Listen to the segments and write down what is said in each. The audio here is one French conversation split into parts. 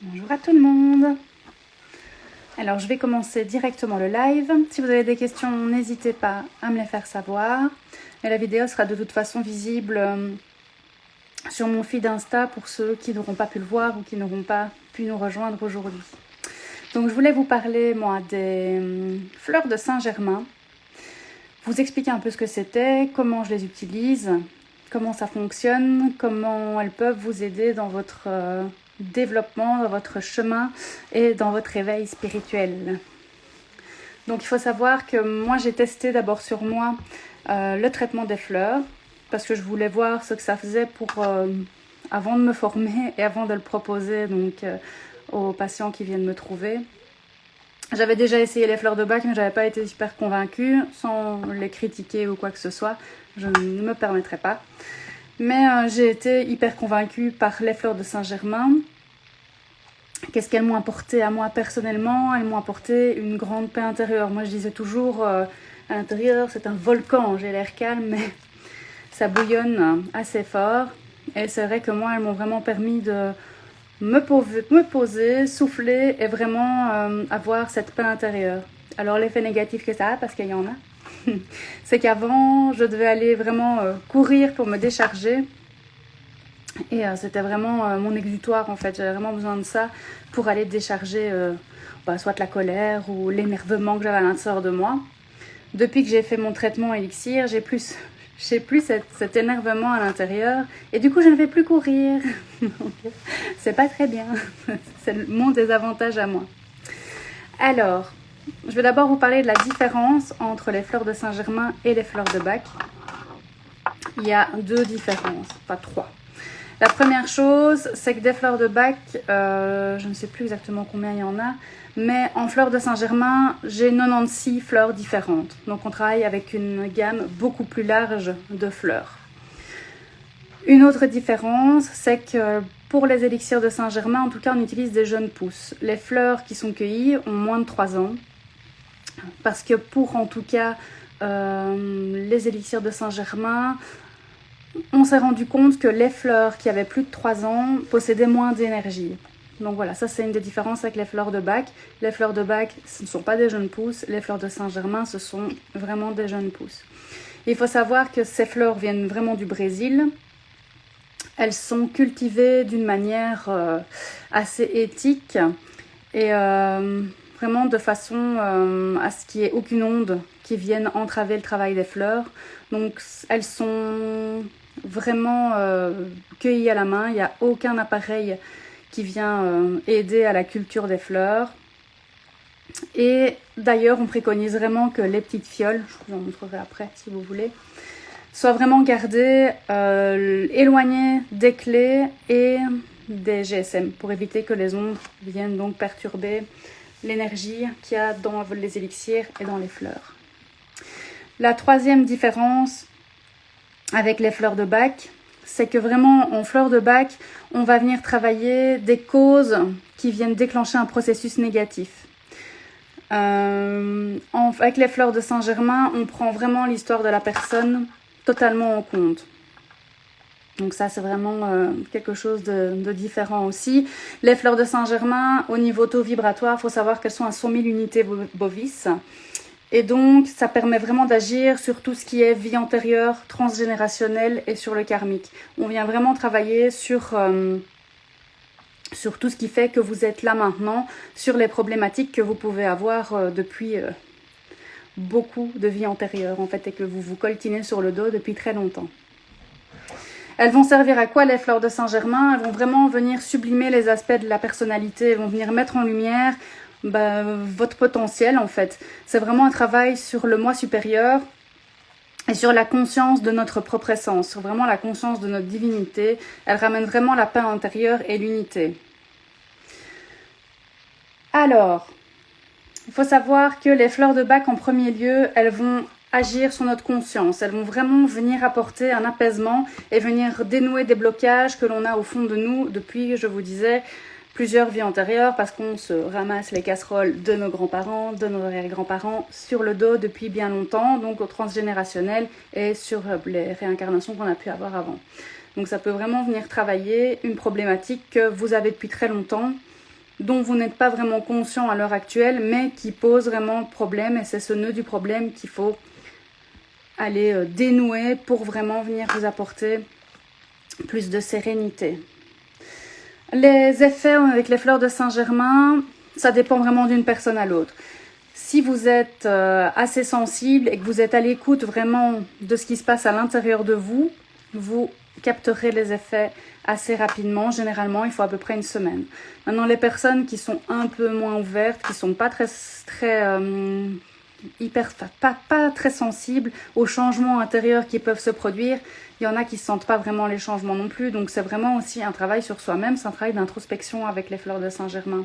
Bonjour à tout le monde. Alors je vais commencer directement le live. Si vous avez des questions, n'hésitez pas à me les faire savoir. Et la vidéo sera de toute façon visible sur mon feed Insta pour ceux qui n'auront pas pu le voir ou qui n'auront pas pu nous rejoindre aujourd'hui. Donc je voulais vous parler moi des fleurs de Saint-Germain. Vous expliquer un peu ce que c'était, comment je les utilise, comment ça fonctionne, comment elles peuvent vous aider dans votre développement, dans votre chemin et dans votre éveil spirituel. Donc il faut savoir que moi j'ai testé d'abord sur moi le traitement des fleurs parce que je voulais voir ce que ça faisait pour avant de me former et avant de le proposer donc aux patients qui viennent me trouver. J'avais déjà essayé les fleurs de Bach mais j'avais pas été super convaincue, sans les critiquer ou quoi que ce soit, je ne me permettrai pas. Mais j'ai été hyper convaincue par les fleurs de Saint-Germain. Qu'est-ce qu'elles m'ont apporté à moi personnellement? Elles m'ont apporté une grande paix intérieure. Moi je disais toujours à l'intérieur c'est un volcan, j'ai l'air calme mais ça bouillonne assez fort. Et c'est vrai que moi elles m'ont vraiment permis de me poser, souffler et vraiment avoir cette paix intérieure. Alors l'effet négatif que ça a, parce qu'il y en a, c'est qu'avant je devais aller vraiment courir pour me décharger. Et c'était vraiment mon exutoire en fait, j'avais vraiment besoin de ça pour aller décharger soit la colère ou l'énervement que j'avais à l'intérieur de moi. Depuis que j'ai fait mon traitement Elixir, j'ai plus cet énervement à l'intérieur et du coup je ne vais plus courir. C'est pas très bien, c'est mon désavantage à moi. Alors, je vais d'abord vous parler de la différence entre les fleurs de Saint-Germain et les fleurs de Bach. Il y a deux différences, pas trois. La première chose, c'est que des fleurs de Bach, je ne sais plus exactement combien il y en a, mais en fleurs de Saint-Germain, j'ai 96 fleurs différentes. Donc on travaille avec une gamme beaucoup plus large de fleurs. Une autre différence, c'est que pour les élixirs de Saint-Germain, en tout cas, on utilise des jeunes pousses. Les fleurs qui sont cueillies ont moins de 3 ans. Parce que pour, en tout cas, les élixirs de Saint-Germain, on s'est rendu compte que les fleurs qui avaient plus de 3 ans possédaient moins d'énergie. Donc voilà, ça c'est une des différences avec les fleurs de Bach. Les fleurs de Bach, ce ne sont pas des jeunes pousses. Les fleurs de Saint-Germain, ce sont vraiment des jeunes pousses. Il faut savoir que ces fleurs viennent vraiment du Brésil. Elles sont cultivées d'une manière assez éthique et vraiment de façon à ce qu'il n'y ait aucune onde qui vienne entraver le travail des fleurs. Donc elles sont vraiment cueillies à la main, il n'y a aucun appareil qui vient aider à la culture des fleurs. Et d'ailleurs on préconise vraiment que les petites fioles, je vous en montrerai après si vous voulez, soient vraiment gardées éloignées des clés et des GSM pour éviter que les ondes viennent donc perturber l'énergie qu'il y a dans les élixirs et dans les fleurs. La troisième différence avec les fleurs de Bach, c'est que vraiment en fleurs de Bach, on va venir travailler des causes qui viennent déclencher un processus négatif. Avec les fleurs de Saint-Germain, on prend vraiment l'histoire de la personne totalement en compte. Donc ça, c'est vraiment quelque chose de différent aussi. Les fleurs de Saint-Germain, au niveau taux vibratoire, il faut savoir qu'elles sont à 100 000 unités bovis. Et donc, ça permet vraiment d'agir sur tout ce qui est vie antérieure, transgénérationnelle et sur le karmique. On vient vraiment travailler sur tout ce qui fait que vous êtes là maintenant, sur les problématiques que vous pouvez avoir depuis beaucoup de vie antérieure, en fait, et que vous vous coltinez sur le dos depuis très longtemps. Elles vont servir à quoi les fleurs de Saint-Germain? Elles vont vraiment venir sublimer les aspects de la personnalité, elles vont venir mettre en lumière votre potentiel en fait. C'est vraiment un travail sur le moi supérieur et sur la conscience de notre propre essence, sur vraiment la conscience de notre divinité. Elles ramènent vraiment la paix intérieure et l'unité. Alors, il faut savoir que les fleurs de Bach en premier lieu, elles vont agir sur notre conscience. Elles vont vraiment venir apporter un apaisement et venir dénouer des blocages que l'on a au fond de nous depuis, je vous disais, plusieurs vies antérieures parce qu'on se ramasse les casseroles de nos grands-parents, de nos arrière-grands-parents sur le dos depuis bien longtemps, donc au transgénérationnel et sur les réincarnations qu'on a pu avoir avant. Donc ça peut vraiment venir travailler une problématique que vous avez depuis très longtemps dont vous n'êtes pas vraiment conscient à l'heure actuelle, mais qui pose vraiment problème. Et c'est ce nœud du problème qu'il faut aller dénouer pour vraiment venir vous apporter plus de sérénité. Les effets avec les fleurs de Saint-Germain, ça dépend vraiment d'une personne à l'autre. Si vous êtes assez sensible et que vous êtes à l'écoute vraiment de ce qui se passe à l'intérieur de vous, vous capterez les effets assez rapidement. Généralement, il faut à peu près une semaine. Maintenant, les personnes qui sont un peu moins ouvertes, qui sont pas très très sensibles aux changements intérieurs qui peuvent se produire, il y en a qui ne sentent pas vraiment les changements non plus. Donc, c'est vraiment aussi un travail sur soi-même, c'est un travail d'introspection avec les fleurs de Saint-Germain.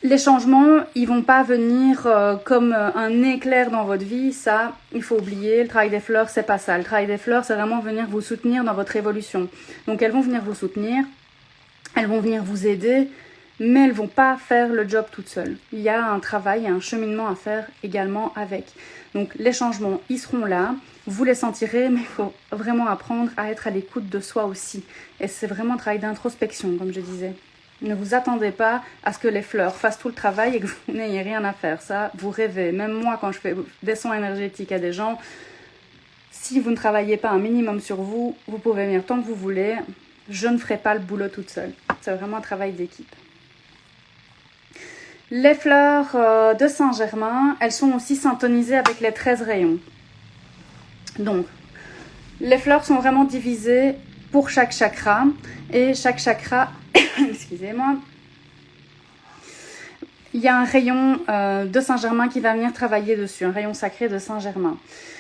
Les changements, ils vont pas venir comme un éclair dans votre vie, ça, il faut oublier. Le travail des fleurs, c'est pas ça. Le travail des fleurs, c'est vraiment venir vous soutenir dans votre évolution. Donc, elles vont venir vous soutenir, elles vont venir vous aider, mais elles vont pas faire le job toutes seules. Il y a un travail, un cheminement à faire également avec. Donc, les changements, ils seront là, vous les sentirez, mais il faut vraiment apprendre à être à l'écoute de soi aussi. Et c'est vraiment un travail d'introspection, comme je disais. Ne vous attendez pas à ce que les fleurs fassent tout le travail et que vous n'ayez rien à faire. Ça, vous rêvez. Même moi, quand je fais des soins énergétiques à des gens, si vous ne travaillez pas un minimum sur vous, vous pouvez venir tant que vous voulez. Je ne ferai pas le boulot toute seule. C'est vraiment un travail d'équipe. Les fleurs de Saint-Germain, elles sont aussi syntonisées avec les 13 rayons. Donc, les fleurs sont vraiment divisées pour chaque chakra. Et chaque chakra... excusez-moi, il y a un rayon de Saint-Germain qui va venir travailler dessus, un rayon sacré de Saint-Germain.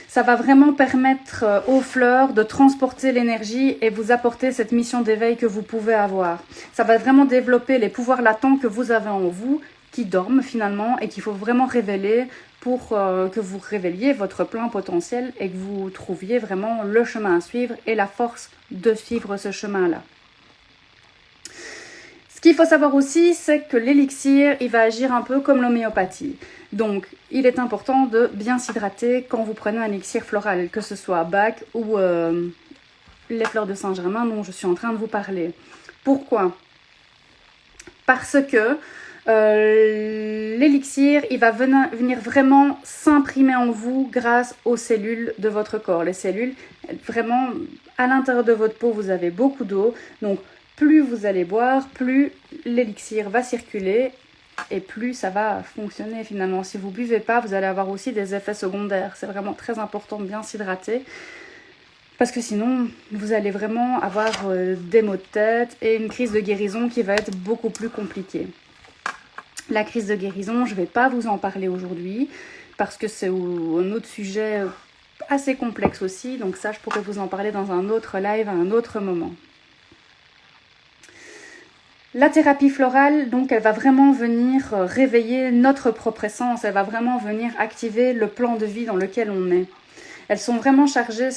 Ça va vraiment permettre aux fleurs de transporter l'énergie et vous apporter cette mission d'éveil que vous pouvez avoir. Ça va vraiment développer les pouvoirs latents que vous avez en vous, qui dorment finalement et qu'il faut vraiment révéler pour que vous révéliez votre plein potentiel et que vous trouviez vraiment le chemin à suivre et la force de suivre ce chemin-là. Ce qu'il faut savoir aussi, c'est que l'élixir, il va agir un peu comme l'homéopathie. Donc, il est important de bien s'hydrater quand vous prenez un élixir floral, que ce soit Bach ou les fleurs de Saint-Germain dont je suis en train de vous parler. Pourquoi ? Parce que l'élixir, il va venir vraiment s'imprimer en vous grâce aux cellules de votre corps. Les cellules, vraiment, à l'intérieur de votre peau, vous avez beaucoup d'eau. Donc, plus vous allez boire, plus l'élixir va circuler et plus ça va fonctionner finalement. Si vous ne buvez pas, vous allez avoir aussi des effets secondaires. C'est vraiment très important de bien s'hydrater parce que sinon, vous allez vraiment avoir des maux de tête et une crise de guérison qui va être beaucoup plus compliquée. La crise de guérison, je ne vais pas vous en parler aujourd'hui parce que c'est un autre sujet assez complexe aussi. Donc ça, je pourrais vous en parler dans un autre live à un autre moment. La thérapie florale, donc, elle va vraiment venir réveiller notre propre essence. Elle va vraiment venir activer le plan de vie dans lequel on est. Elles sont vraiment chargées,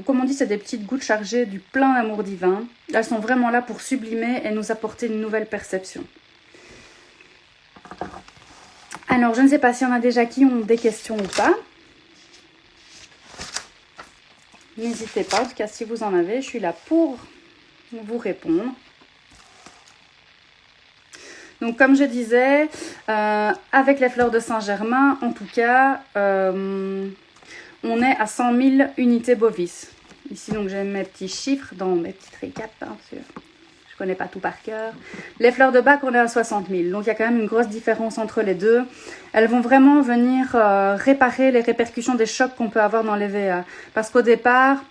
comme on dit, c'est des petites gouttes chargées du plein d'amour divin. Elles sont vraiment là pour sublimer et nous apporter une nouvelle perception. Alors, je ne sais pas s'il y en a déjà qui ont des questions ou pas. N'hésitez pas, en tout cas, si vous en avez, je suis là pour vous répondre. Donc, comme je disais, avec les fleurs de Saint-Germain, en tout cas, on est à 100 000 unités bovis. Ici, donc, j'ai mes petits chiffres dans mes petites récaps, hein, parce que je ne connais pas tout par cœur. Les fleurs de Bach, on est à 60 000. Donc, il y a quand même une grosse différence entre les deux. Elles vont vraiment venir réparer les répercussions des chocs qu'on peut avoir dans les VA. Parce qu'au départ...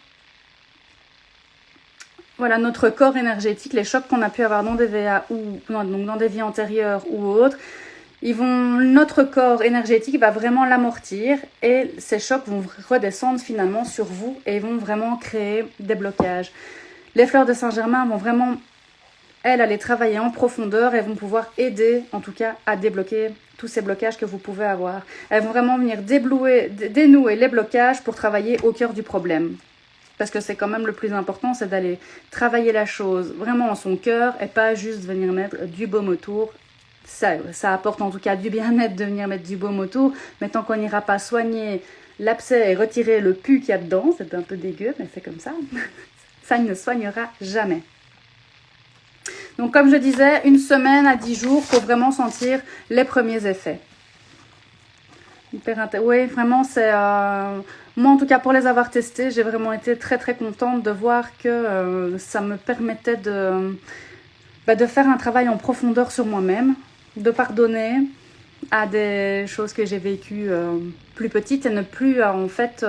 Voilà, notre corps énergétique, les chocs qu'on a pu avoir dans des VA ou donc dans des vies antérieures ou autres, notre corps énergétique va vraiment l'amortir et ces chocs vont redescendre finalement sur vous et vont vraiment créer des blocages. Les fleurs de Saint-Germain vont vraiment, elles, aller travailler en profondeur et vont pouvoir aider, en tout cas, à débloquer tous ces blocages que vous pouvez avoir. Elles vont vraiment venir dénouer les blocages pour travailler au cœur du problème. Parce que c'est quand même le plus important, c'est d'aller travailler la chose vraiment en son cœur et pas juste venir mettre du baume autour. Ça apporte en tout cas du bien-être de venir mettre du baume autour, mais tant qu'on n'ira pas soigner l'abcès et retirer le pus qu'il y a dedans, c'est un peu dégueu, mais c'est comme ça, ça ne soignera jamais. Donc comme je disais, 1 semaine à 10 jours pour vraiment sentir les premiers effets. Oui, vraiment, c'est... moi, en tout cas, pour les avoir testés, j'ai vraiment été très, très contente de voir que ça me permettait de faire un travail en profondeur sur moi-même, de pardonner à des choses que j'ai vécues plus petites et ne plus, en fait,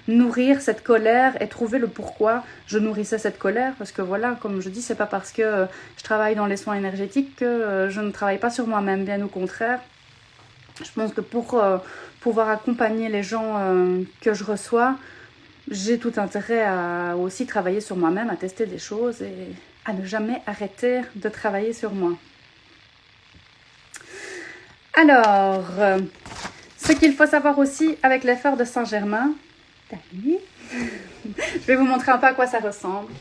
nourrir cette colère et trouver le pourquoi je nourrissais cette colère. Parce que voilà, comme je dis, c'est pas parce que je travaille dans les soins énergétiques que je ne travaille pas sur moi-même, bien au contraire. Je pense que pour pouvoir accompagner les gens que je reçois, j'ai tout intérêt à aussi travailler sur moi-même, à tester des choses et à ne jamais arrêter de travailler sur moi. Alors, ce qu'il faut savoir aussi avec les fleurs de Saint-Germain, je vais vous montrer un peu à quoi ça ressemble.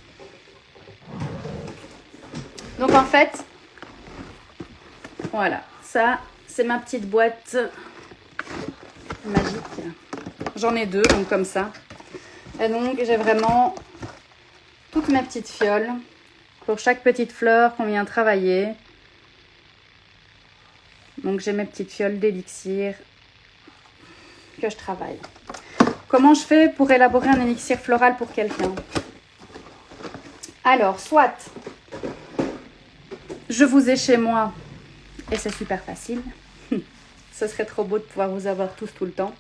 Donc en fait, voilà, ça c'est ma petite boîte magique. J'en ai 2, donc comme ça. Et donc j'ai vraiment toutes mes petites fioles pour chaque petite fleur qu'on vient travailler. Donc j'ai mes petites fioles d'élixir que je travaille. Comment je fais pour élaborer un élixir floral pour quelqu'un? Alors, soit je vous ai chez moi et c'est super facile. Ce serait trop beau de pouvoir vous avoir tous tout le temps.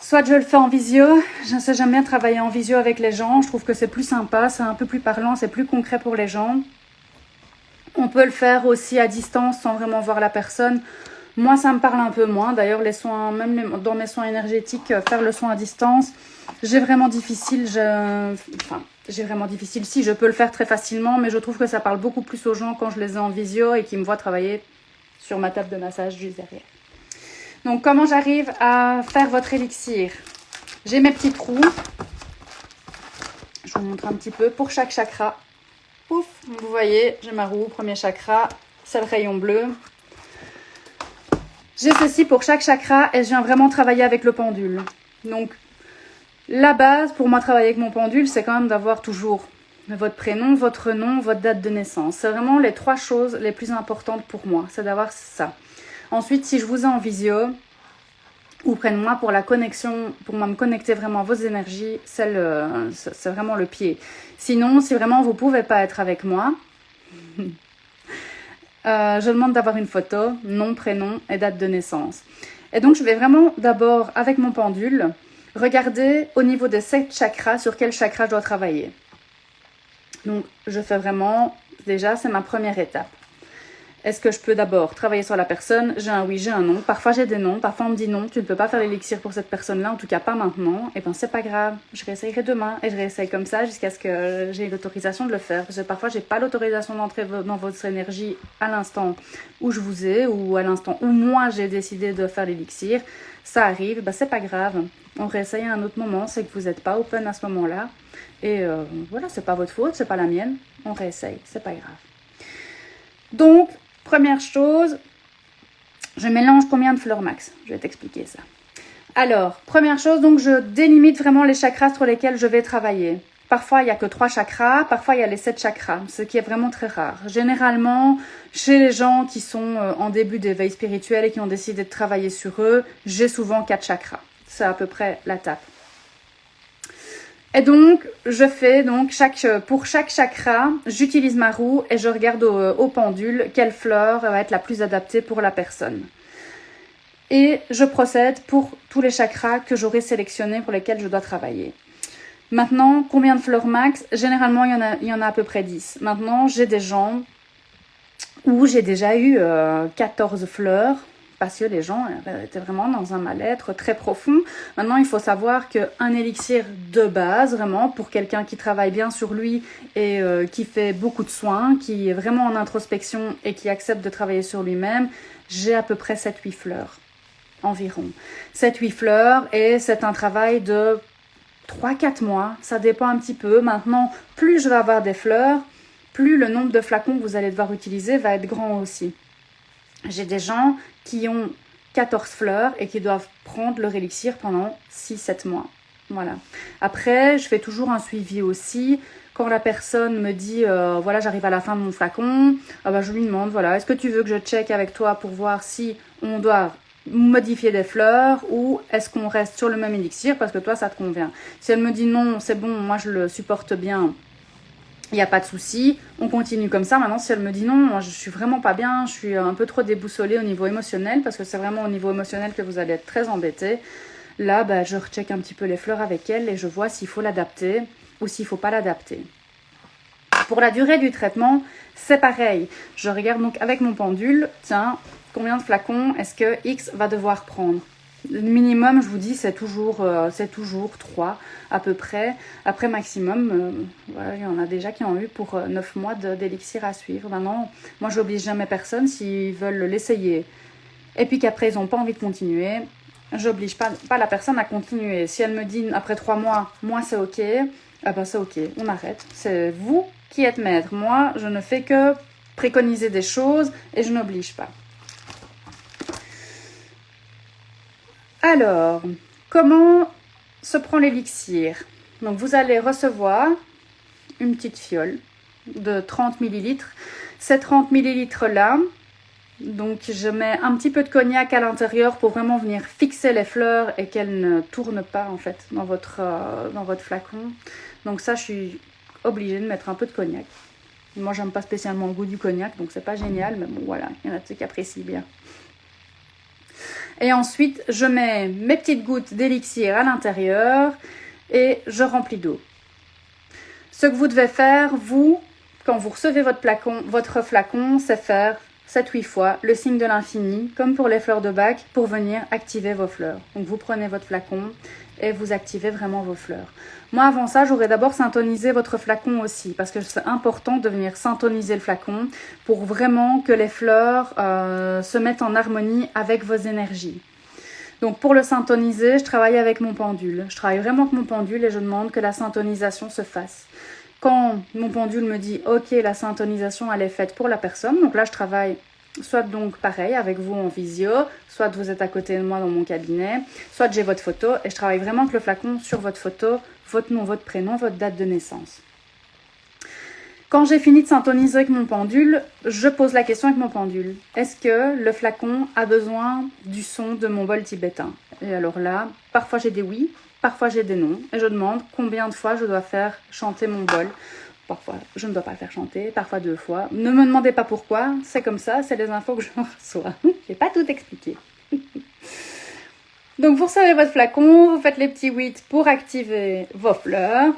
Soit je le fais en visio. J'aime bien travailler en visio avec les gens. Je trouve que c'est plus sympa, c'est un peu plus parlant, c'est plus concret pour les gens. On peut le faire aussi à distance sans vraiment voir la personne. Moi, ça me parle un peu moins. D'ailleurs, les soins, même dans mes soins énergétiques, faire le soin à distance, j'ai vraiment difficile. Si, je peux le faire très facilement, mais je trouve que ça parle beaucoup plus aux gens quand je les ai en visio et qu'ils me voient travailler sur ma table de massage juste derrière. Donc, comment j'arrive à faire votre élixir? J'ai mes petits trous. Je vous montre un petit peu pour chaque chakra. Ouf, vous voyez, j'ai ma roue, premier chakra, c'est le rayon bleu. J'ai ceci pour chaque chakra et je viens vraiment travailler avec le pendule. Donc, la base pour moi travailler avec mon pendule, c'est quand même d'avoir toujours votre prénom, votre nom, votre date de naissance. C'est vraiment les 3 choses les plus importantes pour moi, c'est d'avoir ça. Ensuite, si je vous ai en visio ou près de moi pour la connexion, pour moi me connecter vraiment à vos énergies, c'est vraiment le pied. Sinon, si vraiment vous ne pouvez pas être avec moi, je demande d'avoir une photo, nom, prénom et date de naissance. Et donc, je vais vraiment d'abord, avec mon pendule, regarder au niveau des 7 chakras, sur quel chakra je dois travailler. Donc, je fais vraiment, déjà, c'est ma première étape. Est-ce que je peux d'abord travailler sur la personne? J'ai un oui, j'ai un non. Parfois, j'ai des noms. Parfois, on me dit non, tu ne peux pas faire l'élixir pour cette personne-là, en tout cas pas maintenant. Et bien, c'est pas grave. Je réessayerai demain et je réessaye comme ça jusqu'à ce que j'ai l'autorisation de le faire. Parce que parfois, j'ai pas l'autorisation d'entrer dans votre énergie à l'instant où je vous ai ou à l'instant où moi, j'ai décidé de faire l'élixir. Ça arrive, ben, c'est pas grave. On réessaye à un autre moment. C'est que vous n'êtes pas open à ce moment-là. Et voilà, c'est pas votre faute, c'est pas la mienne. On réessaye, c'est pas grave. Donc, première chose, je mélange combien de fleurs max? Je vais t'expliquer ça. Alors, première chose, donc je délimite vraiment les chakras sur lesquels je vais travailler. Parfois, il n'y a que 3 chakras, parfois, il y a les 7 chakras, ce qui est vraiment très rare. Généralement, chez les gens qui sont en début d'éveil spirituel et qui ont décidé de travailler sur eux, j'ai souvent 4 chakras. C'est à peu près la tape. Et donc, je fais donc pour chaque chakra, j'utilise ma roue et je regarde au pendule quelle fleur va être la plus adaptée pour la personne. Et je procède pour tous les chakras que j'aurai sélectionnés pour lesquels je dois travailler. Maintenant, combien de fleurs max? Généralement, il y en a à peu près 10. Maintenant, j'ai des gens où j'ai déjà eu 14 fleurs. Parce que les gens étaient vraiment dans un mal-être très profond. Maintenant, il faut savoir qu'un élixir de base, vraiment, pour quelqu'un qui travaille bien sur lui et qui fait beaucoup de soins, qui est vraiment en introspection et qui accepte de travailler sur lui-même, j'ai à peu près 7-8 fleurs environ. 7-8 fleurs et c'est un travail de 3-4 mois. Ça dépend un petit peu. Maintenant, plus je vais avoir des fleurs, plus le nombre de flacons que vous allez devoir utiliser va être grand aussi. J'ai des gens qui ont 14 fleurs et qui doivent prendre leur élixir pendant 6-7 mois. Voilà. Après, je fais toujours un suivi aussi. Quand la personne me dit, voilà, j'arrive à la fin de mon flacon, je lui demande, voilà, est-ce que tu veux que je check avec toi pour voir si on doit modifier des fleurs ou est-ce qu'on reste sur le même élixir parce que toi, ça te convient. Si elle me dit non, c'est bon, moi, je le supporte bien, il n'y a pas de souci, on continue comme ça. Maintenant, si elle me dit non, moi, je suis vraiment pas bien, je suis un peu trop déboussolée au niveau émotionnel parce que c'est vraiment au niveau émotionnel que vous allez être très embêté. Là, je recheck un petit peu les fleurs avec elle et je vois s'il faut l'adapter ou s'il ne faut pas l'adapter. Pour la durée du traitement, c'est pareil. Je regarde donc avec mon pendule, tiens, combien de flacons est-ce que X va devoir prendre? Le minimum, je vous dis, c'est toujours 3 à peu près. Après maximum, voilà, il y en a déjà qui ont eu pour 9 mois d'élixir à suivre. Maintenant, moi, j'oblige jamais personne s'ils veulent l'essayer. Et puis qu'après, ils n'ont pas envie de continuer. J'oblige pas la personne à continuer. Si elle me dit après 3 mois, moi c'est ok, c'est ok, on arrête. C'est vous qui êtes maître. Moi, je ne fais que préconiser des choses et je n'oblige pas. Alors, comment se prend l'élixir? Donc, vous allez recevoir une petite fiole de 30 ml. Ces 30 ml là, donc je mets un petit peu de cognac à l'intérieur pour vraiment venir fixer les fleurs et qu'elles ne tournent pas en fait dans votre flacon. Donc ça, je suis obligée de mettre un peu de cognac. Moi, j'aime pas spécialement le goût du cognac, donc c'est pas génial, mais bon voilà, il y en a qui apprécient bien. Et ensuite, je mets mes petites gouttes d'élixir à l'intérieur et je remplis d'eau. Ce que vous devez faire, vous, quand vous recevez votre flacon, c'est faire 7-8 fois le signe de l'infini, comme pour les fleurs de bac, pour venir activer vos fleurs. Donc vous prenez votre flacon et vous activez vraiment vos fleurs. Moi, avant ça, j'aurais d'abord syntonisé votre flacon aussi, parce que c'est important de venir syntoniser le flacon pour vraiment que les fleurs se mettent en harmonie avec vos énergies. Donc pour le syntoniser, je travaille avec mon pendule. Je travaille vraiment avec mon pendule et je demande que la syntonisation se fasse. Quand mon pendule me dit « Ok, la syntonisation, elle est faite pour la personne », donc là, je travaille soit donc pareil avec vous en visio, soit vous êtes à côté de moi dans mon cabinet, soit j'ai votre photo et je travaille vraiment avec le flacon sur votre photo, votre nom, votre prénom, votre date de naissance. Quand j'ai fini de syntoniser avec mon pendule, je pose la question avec mon pendule. Est-ce que le flacon a besoin du son de mon bol tibétain? Et alors là, parfois j'ai des oui, parfois j'ai des non. Et je demande combien de fois je dois faire chanter mon bol. Parfois, je ne dois pas le faire chanter, parfois 2 fois. Ne me demandez pas pourquoi, c'est comme ça, c'est les infos que je reçois. Je n'ai pas tout expliqué. Donc vous recevez votre flacon, vous faites les petits 8 pour activer vos fleurs.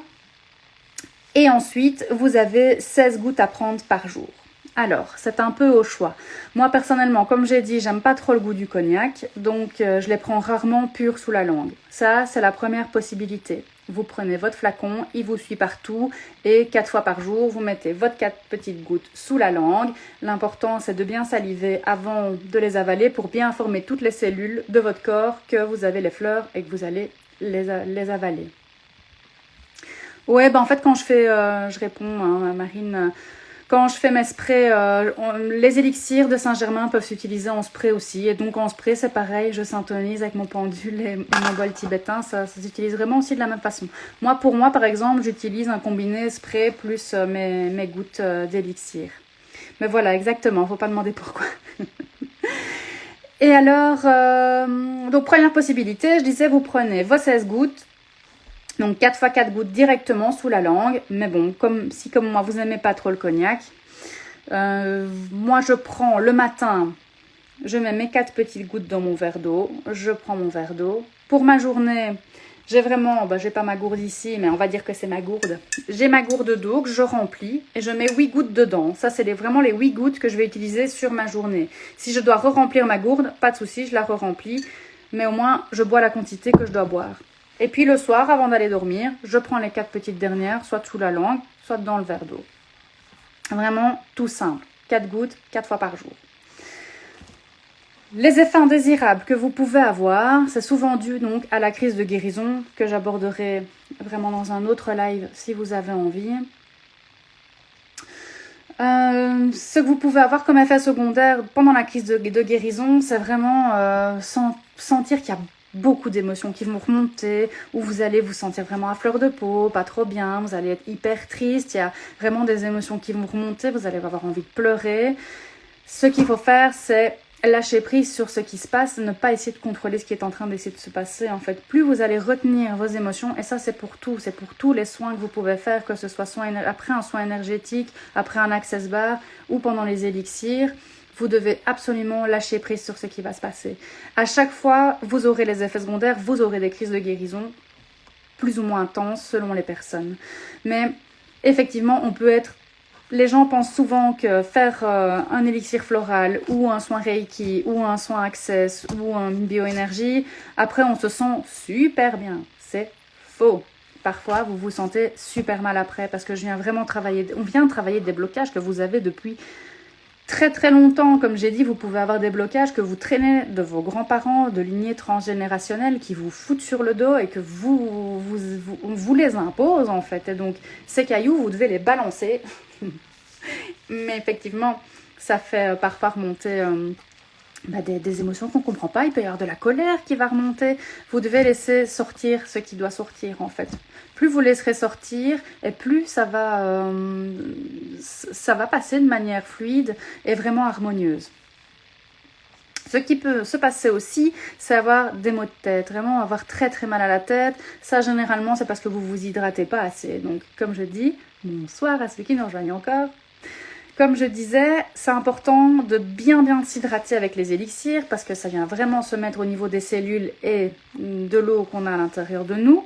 Et ensuite, vous avez 16 gouttes à prendre par jour. Alors, c'est un peu au choix. Moi, personnellement, comme j'ai dit, j'aime pas trop le goût du cognac, donc je les prends rarement purs sous la langue. Ça, c'est la première possibilité. Vous prenez votre flacon, il vous suit partout, et 4 fois par jour, vous mettez votre 4 petites gouttes sous la langue. L'important, c'est de bien saliver avant de les avaler pour bien informer toutes les cellules de votre corps que vous avez les fleurs et que vous allez les avaler. Ouais, en fait, quand je fais, je réponds à Marine, quand je fais mes sprays, les élixirs de Saint-Germain peuvent s'utiliser en spray aussi. Et donc en spray, c'est pareil, je syntonise avec mon pendule et mon bol tibétain, ça s'utilise vraiment aussi de la même façon. Pour moi, par exemple, j'utilise un combiné spray plus mes gouttes d'élixir. Mais voilà, exactement, faut pas demander pourquoi. Et alors, donc première possibilité, je disais, vous prenez vos 16 gouttes, donc 4 fois 4 gouttes directement sous la langue. Mais bon, comme moi, vous n'aimez pas trop le cognac. Moi, je prends le matin, je mets mes 4 petites gouttes dans mon verre d'eau. Je prends mon verre d'eau. Pour ma journée, j'ai vraiment, j'ai pas ma gourde ici, mais on va dire que c'est ma gourde. J'ai ma gourde d'eau que je remplis et je mets 8 gouttes dedans. Ça, c'est vraiment les 8 gouttes que je vais utiliser sur ma journée. Si je dois re-remplir ma gourde, pas de souci, je la re-remplis. Mais au moins, je bois la quantité que je dois boire. Et puis le soir, avant d'aller dormir, je prends les 4 petites dernières, soit sous la langue, soit dans le verre d'eau. Vraiment tout simple. 4 gouttes, 4 fois par jour. Les effets indésirables que vous pouvez avoir, c'est souvent dû donc à la crise de guérison, que j'aborderai vraiment dans un autre live si vous avez envie. Ce que vous pouvez avoir comme effet secondaire pendant la crise de guérison, c'est vraiment sentir qu'il y a beaucoup d'émotions qui vont remonter, où vous allez vous sentir vraiment à fleur de peau, pas trop bien, vous allez être hyper triste, il y a vraiment des émotions qui vont remonter, vous allez avoir envie de pleurer. Ce qu'il faut faire, c'est lâcher prise sur ce qui se passe, ne pas essayer de contrôler ce qui est en train d'essayer de se passer. En fait, plus vous allez retenir vos émotions, et ça c'est pour tout, c'est pour tous les soins que vous pouvez faire, que ce soit après un soin énergétique, après un access bar ou pendant les élixirs, vous devez absolument lâcher prise sur ce qui va se passer. À chaque fois, vous aurez les effets secondaires, vous aurez des crises de guérison, plus ou moins intenses selon les personnes. Mais effectivement, on peut être... Les gens pensent souvent que faire un élixir floral ou un soin Reiki ou un soin Access ou une bioénergie, après on se sent super bien. C'est faux. Parfois, vous vous sentez super mal après parce que on vient travailler des blocages que vous avez depuis très très longtemps. Comme j'ai dit, vous pouvez avoir des blocages que vous traînez de vos grands-parents, de lignées transgénérationnelles qui vous foutent sur le dos et que vous les impose en fait. Et donc, ces cailloux, vous devez les balancer. Mais effectivement, ça fait parfois remonter des émotions qu'on ne comprend pas. Il peut y avoir de la colère qui va remonter. Vous devez laisser sortir ce qui doit sortir en fait. Plus vous laisserez sortir et plus ça va passer de manière fluide et vraiment harmonieuse. Ce qui peut se passer aussi, c'est avoir des maux de tête, vraiment avoir très très mal à la tête. Ça, généralement, c'est parce que vous ne vous hydratez pas assez. Donc, comme je dis, bonsoir à ceux qui nous rejoignent encore. Comme je disais, c'est important de bien s'hydrater avec les élixirs parce que ça vient vraiment se mettre au niveau des cellules et de l'eau qu'on a à l'intérieur de nous.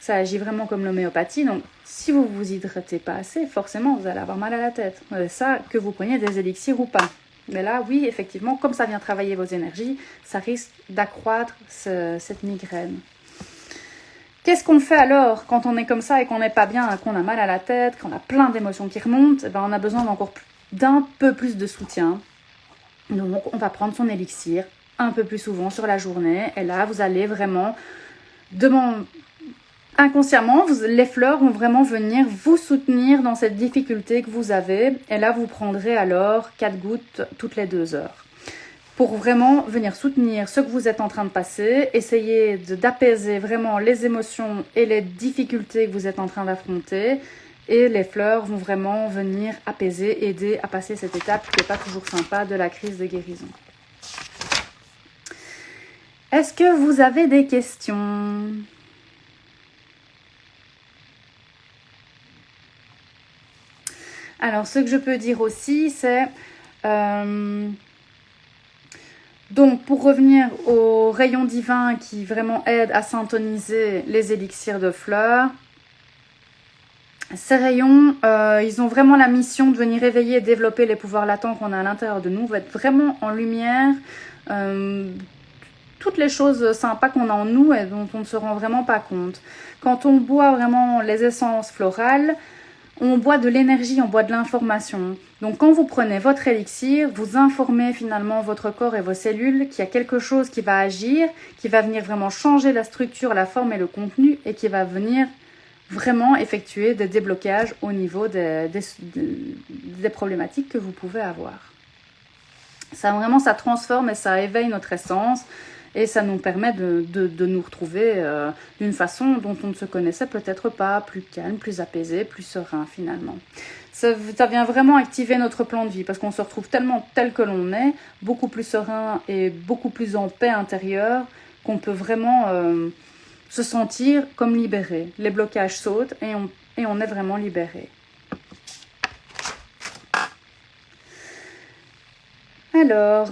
Ça agit vraiment comme l'homéopathie. Donc, si vous ne vous hydratez pas assez, forcément, vous allez avoir mal à la tête. Ça, que vous preniez des élixirs ou pas. Mais là, oui, effectivement, comme ça vient travailler vos énergies, ça risque d'accroître cette migraine. Qu'est-ce qu'on fait alors quand on est comme ça et qu'on n'est pas bien, qu'on a mal à la tête, qu'on a plein d'émotions qui remontent? On a besoin d'un peu plus de soutien. Donc, on va prendre son élixir un peu plus souvent sur la journée. Et là, vous allez vraiment inconsciemment, les fleurs vont vraiment venir vous soutenir dans cette difficulté que vous avez. Et là, vous prendrez alors 4 gouttes toutes les 2 heures. Pour vraiment venir soutenir ce que vous êtes en train de passer, essayer d'apaiser vraiment les émotions et les difficultés que vous êtes en train d'affronter. Et les fleurs vont vraiment venir apaiser, aider à passer cette étape qui n'est pas toujours sympa de la crise de guérison. Est-ce que vous avez des questions ? Alors, ce que je peux dire aussi, c'est... Donc, pour revenir aux rayons divins qui vraiment aident à syntoniser les élixirs de fleurs, ces rayons, ils ont vraiment la mission de venir éveiller et développer les pouvoirs latents qu'on a à l'intérieur de nous, être vraiment en lumière toutes les choses sympas qu'on a en nous et dont on ne se rend vraiment pas compte. Quand on boit vraiment les essences florales, on boit de l'énergie, on boit de l'information. Donc quand vous prenez votre élixir, vous informez finalement votre corps et vos cellules qu'il y a quelque chose qui va agir, qui va venir vraiment changer la structure, la forme et le contenu et qui va venir vraiment effectuer des déblocages au niveau des problématiques que vous pouvez avoir. Ça vraiment, ça transforme et ça éveille notre essence et ça nous permet de nous retrouver d'une façon dont on ne se connaissait peut-être pas, plus calme, plus apaisé, plus serein finalement. Ça vient vraiment activer notre plan de vie parce qu'on se retrouve tellement tel que l'on est, beaucoup plus serein et beaucoup plus en paix intérieure qu'on peut vraiment se sentir comme libéré. Les blocages sautent et on est vraiment libéré. Alors,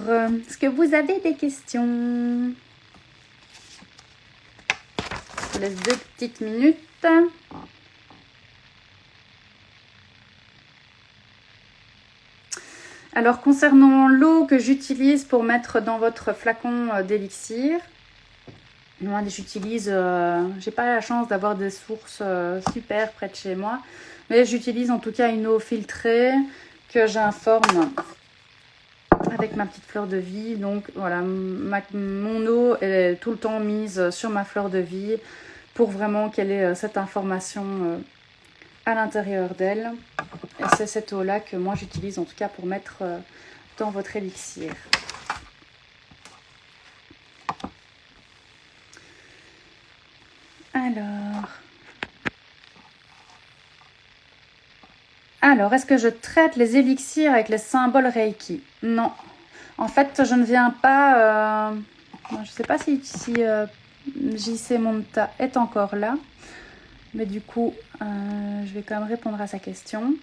est-ce que vous avez des questions? Je vous laisse 2 petites minutes. Alors, concernant l'eau que j'utilise pour mettre dans votre flacon d'élixir, moi, j'utilise, j'ai pas la chance d'avoir des sources super près de chez moi, mais j'utilise en tout cas une eau filtrée que j'informe avec ma petite fleur de vie. Donc voilà, mon eau est tout le temps mise sur ma fleur de vie pour vraiment qu'elle ait cette information à l'intérieur d'elle. Et c'est cette eau-là que moi j'utilise en tout cas pour mettre dans votre élixir. Alors, est-ce que je traite les élixirs avec les symboles Reiki? Non. En fait, je ne viens pas... je ne sais pas si JC Monta est encore là. Mais du coup, je vais quand même répondre à sa question.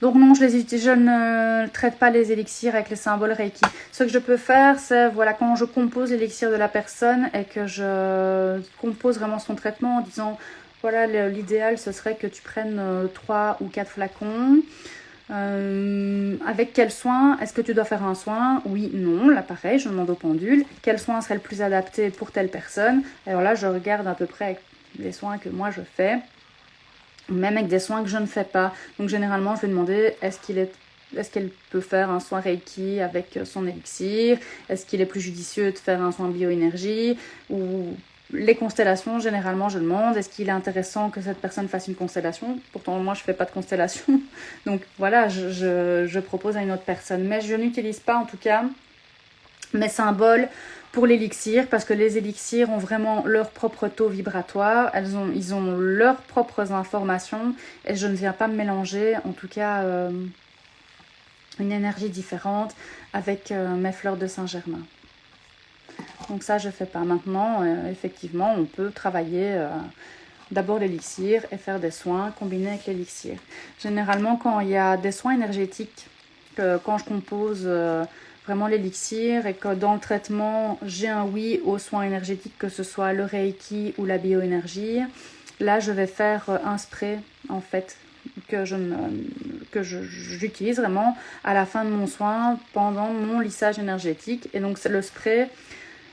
Donc non, je ne traite pas les élixirs avec les symboles Reiki. Ce que je peux faire, c'est voilà, quand je compose l'élixir de la personne et que je compose vraiment son traitement en disant voilà, l'idéal ce serait que tu prennes 3 ou 4 flacons. Avec quel soin? Est-ce que tu dois faire un soin? Oui, non, là pareil, je demande au pendule. Quel soin serait le plus adapté pour telle personne? Alors là, je regarde à peu près les soins que moi je fais. Même avec des soins que je ne fais pas. Donc généralement, je vais demander est-ce qu'elle peut faire un soin Reiki avec son élixir? Est-ce qu'il est plus judicieux de faire un soin bioénergie? Ou les constellations, généralement, je demande est-ce qu'il est intéressant que cette personne fasse une constellation? Pourtant, moi, je ne fais pas de constellation. Donc voilà, je propose à une autre personne. Mais je n'utilise pas, en tout cas, mes symboles pour l'élixir, parce que les élixirs ont vraiment leur propre taux vibratoire, ils ont leurs propres informations, et je ne viens pas me mélanger, en tout cas, une énergie différente avec mes fleurs de Saint-Germain. Donc ça, je ne fais pas. Maintenant, effectivement, on peut travailler d'abord l'élixir et faire des soins combinés avec l'élixir. Généralement, quand il y a des soins énergétiques, quand je compose... vraiment l'élixir et que dans le traitement, j'ai un oui aux soins énergétiques, que ce soit le Reiki ou la bioénergie. Là, je vais faire un spray, en fait, que j'utilise vraiment à la fin de mon soin pendant mon lissage énergétique. Et donc, le spray,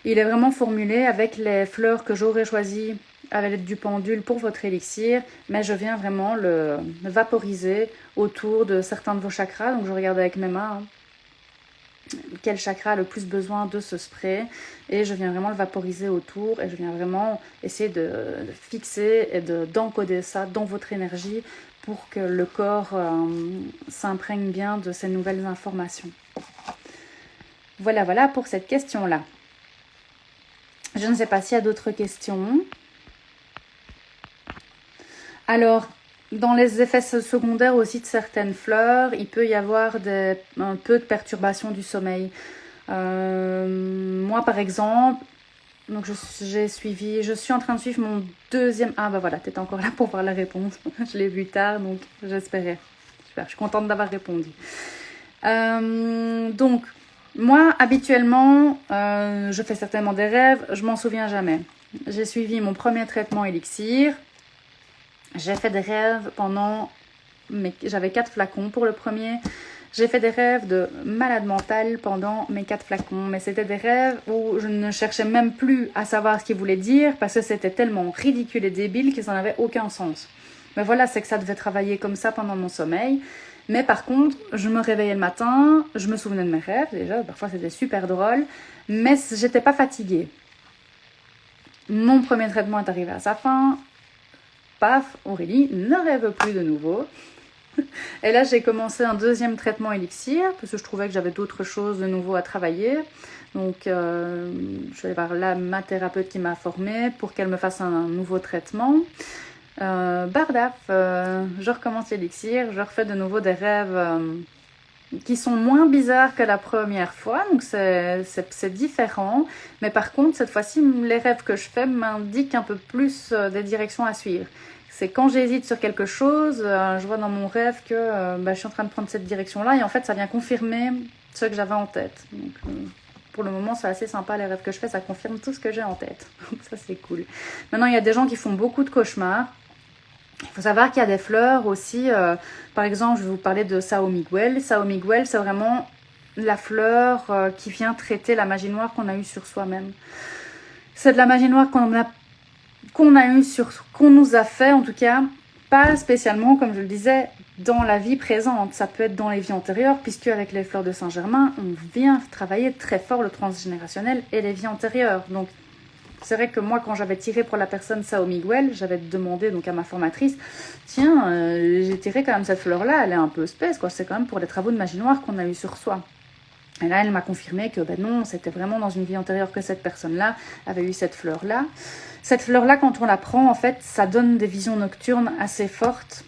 il est vraiment formulé avec les fleurs que j'aurais choisies à l'aide du pendule pour votre élixir, mais je viens vraiment le vaporiser autour de certains de vos chakras. Donc, je regarde avec mes mains, quel chakra a le plus besoin de ce spray et je viens vraiment le vaporiser autour et je viens vraiment essayer de fixer et d'encoder ça dans votre énergie pour que le corps s'imprègne bien de ces nouvelles informations. Voilà pour cette question-là. Je ne sais pas s'il y a d'autres questions. Alors, dans les effets secondaires aussi de certaines fleurs, il peut y avoir un peu de perturbation du sommeil. Moi, par exemple, donc je suis en train de suivre mon deuxième... Ah bah voilà, tu étais encore là pour voir la réponse. Je l'ai vu tard, donc j'espérais. Super, je suis contente d'avoir répondu. Donc, moi, habituellement, je fais certainement des rêves, je m'en souviens jamais. J'ai suivi mon premier traitement élixir. J'ai fait des rêves j'avais 4 flacons pour le premier. J'ai fait des rêves de malade mentale pendant mes 4 flacons. Mais c'était des rêves où je ne cherchais même plus à savoir ce qu'ils voulaient dire parce que c'était tellement ridicule et débile qu'ils n'en avaient aucun sens. Mais voilà, c'est que ça devait travailler comme ça pendant mon sommeil. Mais par contre, je me réveillais le matin, je me souvenais de mes rêves déjà. Parfois, c'était super drôle. Mais j'étais pas fatiguée. Mon premier traitement est arrivé à sa fin. Paf, Aurélie ne rêve plus de nouveau. Et là, j'ai commencé un deuxième traitement élixir parce que je trouvais que j'avais d'autres choses de nouveau à travailler. Donc, je vais aller voir là ma thérapeute qui m'a formée pour qu'elle me fasse un nouveau traitement. Bardaf, je recommence l'élixir, je refais de nouveau des rêves qui sont moins bizarres que la première fois, donc c'est différent. Mais par contre, cette fois-ci, les rêves que je fais m'indiquent un peu plus des directions à suivre. C'est quand j'hésite sur quelque chose, je vois dans mon rêve que je suis en train de prendre cette direction-là et en fait, ça vient confirmer ce que j'avais en tête. Donc, pour le moment, c'est assez sympa, les rêves que je fais, ça confirme tout ce que j'ai en tête. Donc ça, c'est cool. Maintenant, il y a des gens qui font beaucoup de cauchemars. Il faut savoir qu'il y a des fleurs aussi. Par exemple, je vais vous parler de Sao Miguel. Sao Miguel, c'est vraiment la fleur qui vient traiter la magie noire qu'on a eue sur soi-même. C'est de la magie noire qu'on nous a fait, en tout cas, pas spécialement, comme je le disais, dans la vie présente. Ça peut être dans les vies antérieures, puisque avec les fleurs de Saint-Germain, on vient travailler très fort le transgénérationnel et les vies antérieures. Donc, c'est vrai que moi, quand j'avais tiré pour la personne Sao Miguel, j'avais demandé donc à ma formatrice, tiens, j'ai tiré quand même cette fleur-là, elle est un peu space, quoi. C'est quand même pour les travaux de magie noire qu'on a eu sur soi. Et là, elle m'a confirmé que ben non, c'était vraiment dans une vie antérieure que cette personne-là avait eu cette fleur-là. Cette fleur-là, quand on la prend, en fait, ça donne des visions nocturnes assez fortes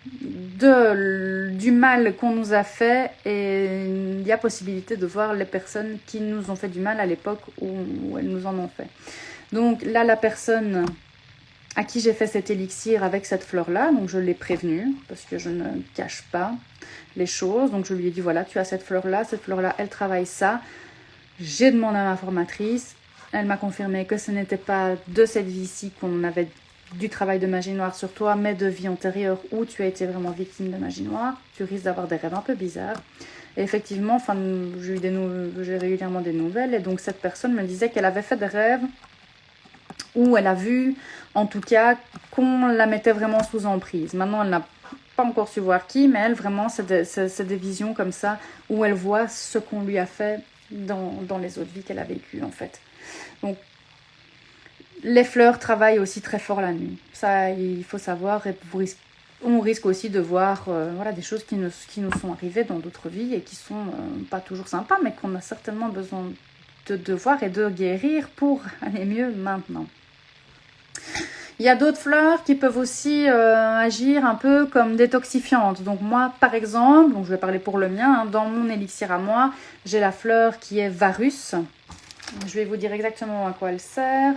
du mal qu'on nous a fait, et il y a possibilité de voir les personnes qui nous ont fait du mal à l'époque où elles nous en ont fait. Donc là, la personne à qui j'ai fait cet élixir avec cette fleur-là, donc je l'ai prévenue, parce que je ne cache pas les choses. Donc je lui ai dit, voilà, tu as cette fleur-là, elle travaille ça. J'ai demandé à ma formatrice, elle m'a confirmé que ce n'était pas de cette vie-ci qu'on avait du travail de magie noire sur toi, mais de vie antérieure où tu as été vraiment victime de magie noire. Tu risques d'avoir des rêves un peu bizarres. Et effectivement, enfin, j'ai régulièrement des nouvelles, et donc cette personne me disait qu'elle avait fait des rêves où elle a vu, en tout cas, qu'on la mettait vraiment sous emprise. Maintenant, elle n'a pas encore su voir qui, mais elle, vraiment, c'est des visions comme ça, où elle voit ce qu'on lui a fait dans les autres vies qu'elle a vécues, en fait. Donc, les fleurs travaillent aussi très fort la nuit. Ça, il faut savoir, et on risque aussi de voir voilà, des choses qui nous sont arrivées dans d'autres vies et qui sont pas toujours sympas, mais qu'on a certainement besoin de voir et de guérir pour aller mieux maintenant. Il y a d'autres fleurs qui peuvent aussi agir un peu comme détoxifiantes. Donc moi, par exemple, donc je vais parler pour le mien, hein, dans mon élixir à moi, j'ai la fleur qui est Varus. Je vais vous dire exactement à quoi elle sert.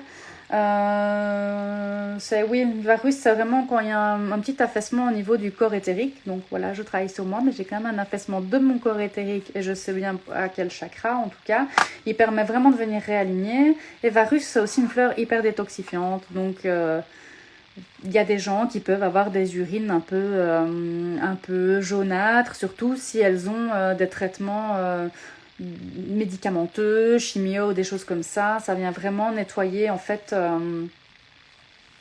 Varus, c'est vraiment quand il y a un petit affaissement au niveau du corps éthérique. Donc voilà, je travaille sur moi, mais j'ai quand même un affaissement de mon corps éthérique et je sais bien à quel chakra en tout cas. Il permet vraiment de venir réaligner. Et Varus, c'est aussi une fleur hyper détoxifiante. Donc il y a des gens qui peuvent avoir des urines un peu jaunâtres, surtout si elles ont des traitements médicamenteux, chimio, des choses comme ça. Ça vient vraiment nettoyer en fait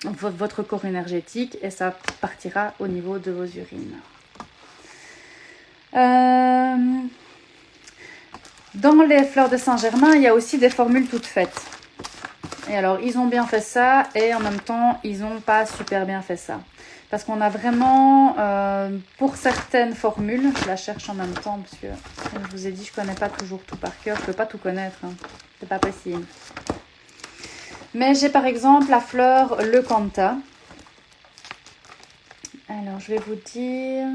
votre corps énergétique, et ça partira au niveau de vos urines. Dans les fleurs de Saint-Germain, il y a aussi des formules toutes faites. Et alors, ils ont bien fait ça, et en même temps, ils n'ont pas super bien fait ça. Parce qu'on a vraiment, pour certaines formules, je la cherche en même temps, parce que, comme je vous ai dit, je ne connais pas toujours tout par cœur, je ne peux pas tout connaître, hein. C'est pas possible. Mais j'ai par exemple la fleur Leucantha. Alors, je vais vous dire...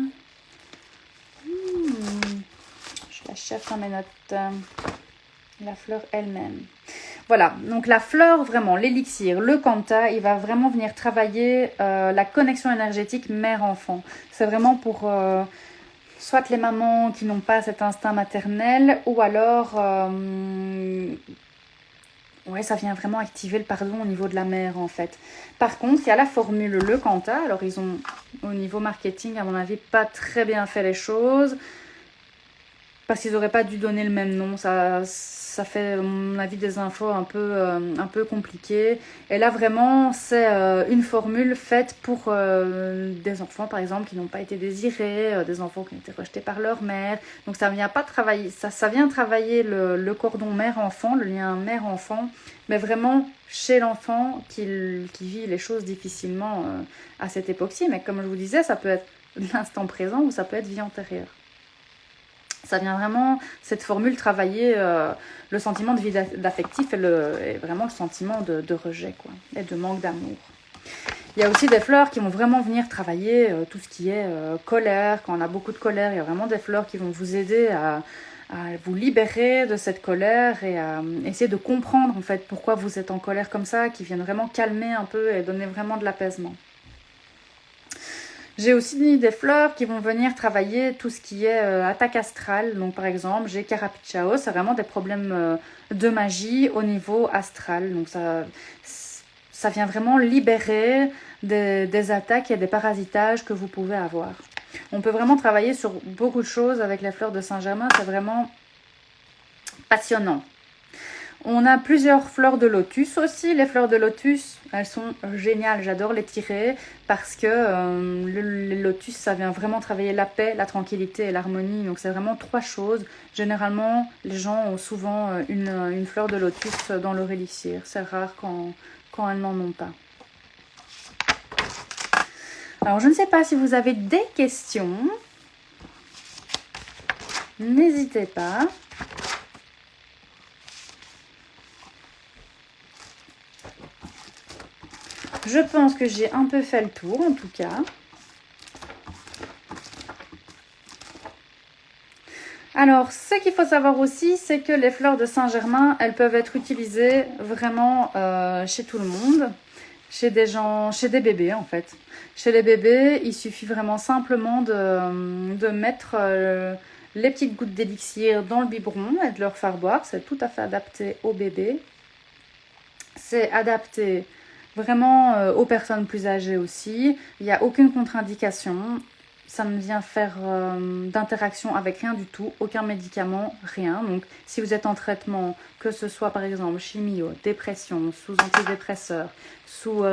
je la cherche dans mes notes. La fleur elle-même. Voilà, donc la fleur, vraiment, l'élixir, Leucantha, il va vraiment venir travailler la connexion énergétique mère-enfant. C'est vraiment pour soit les mamans qui n'ont pas cet instinct maternel, ou alors, ouais, ça vient vraiment activer le pardon au niveau de la mère, en fait. Par contre, il y a la formule Leucantha. Alors, ils ont, au niveau marketing, à mon avis, pas très bien fait les choses. Parce qu'ils n'auraient pas dû donner le même nom. Ça fait, à mon avis, des infos un peu compliquées. Et là, vraiment, c'est une formule faite pour des enfants, par exemple, qui n'ont pas été désirés, des enfants qui ont été rejetés par leur mère. Donc, ça vient pas travailler, ça vient travailler le cordon mère-enfant, le lien mère-enfant, mais vraiment chez l'enfant qui vit les choses difficilement à cette époque-ci. Mais comme je vous disais, ça peut être l'instant présent ou ça peut être vie antérieure. Ça vient vraiment, cette formule, travailler le sentiment de vide affectif et vraiment le sentiment de rejet, quoi, et de manque d'amour. Il y a aussi des fleurs qui vont vraiment venir travailler tout ce qui est colère. Quand on a beaucoup de colère, il y a vraiment des fleurs qui vont vous aider à vous libérer de cette colère et à essayer de comprendre en fait pourquoi vous êtes en colère comme ça, qui viennent vraiment calmer un peu et donner vraiment de l'apaisement. J'ai aussi des fleurs qui vont venir travailler tout ce qui est attaque astrale. Donc par exemple, j'ai Carapichao, c'est vraiment des problèmes de magie au niveau astral. Donc ça vient vraiment libérer des attaques et des parasitages que vous pouvez avoir. On peut vraiment travailler sur beaucoup de choses avec les fleurs de Saint-Germain, c'est vraiment passionnant. On a plusieurs fleurs de lotus aussi. Les fleurs de lotus, elles sont géniales. J'adore les tirer parce que le lotus, ça vient vraiment travailler la paix, la tranquillité et l'harmonie. Donc, c'est vraiment trois choses. Généralement, les gens ont souvent une fleur de lotus dans leur élixir. C'est rare quand elles n'en ont pas. Alors, je ne sais pas si vous avez des questions. N'hésitez pas. Je pense que j'ai un peu fait le tour en tout cas. Alors, ce qu'il faut savoir aussi, c'est que les fleurs de Saint-Germain, elles peuvent être utilisées vraiment chez tout le monde, chez des gens, chez des bébés en fait. Chez les bébés, il suffit vraiment simplement de mettre les petites gouttes d'élixir dans le biberon et de leur faire boire. C'est tout à fait adapté aux bébés. C'est adapté vraiment aux personnes plus âgées aussi. Il n'y a aucune contre-indication. Ça ne vient faire d'interaction avec rien du tout, aucun médicament, rien. Donc si vous êtes en traitement, que ce soit par exemple chimio, dépression, sous antidépresseurs, sous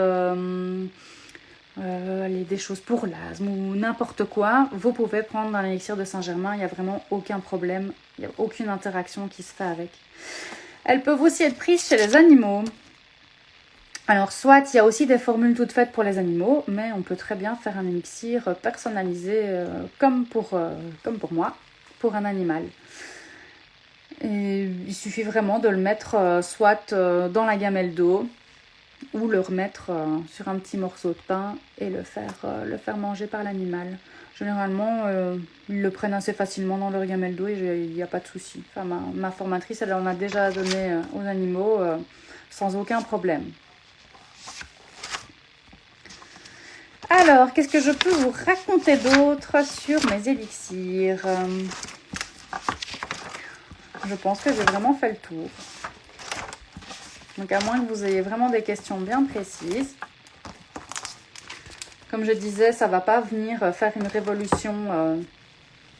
des choses pour l'asthme ou n'importe quoi, vous pouvez prendre un élixir de Saint-Germain, il n'y a vraiment aucun problème, il n'y a aucune interaction qui se fait avec. Elles peuvent aussi être prises chez les animaux. Alors, soit il y a aussi des formules toutes faites pour les animaux, mais on peut très bien faire un élixir personnalisé comme pour moi, pour un animal. Et il suffit vraiment de le mettre soit dans la gamelle d'eau ou le remettre sur un petit morceau de pain et le faire manger par l'animal. Généralement, ils le prennent assez facilement dans leur gamelle d'eau et il n'y a pas de souci. Enfin, ma formatrice, elle en a déjà donné aux animaux sans aucun problème. Alors, qu'est-ce que je peux vous raconter d'autre sur mes élixirs? Je pense que j'ai vraiment fait le tour. Donc, à moins que vous ayez vraiment des questions bien précises. Comme je disais, ça ne va pas venir faire une révolution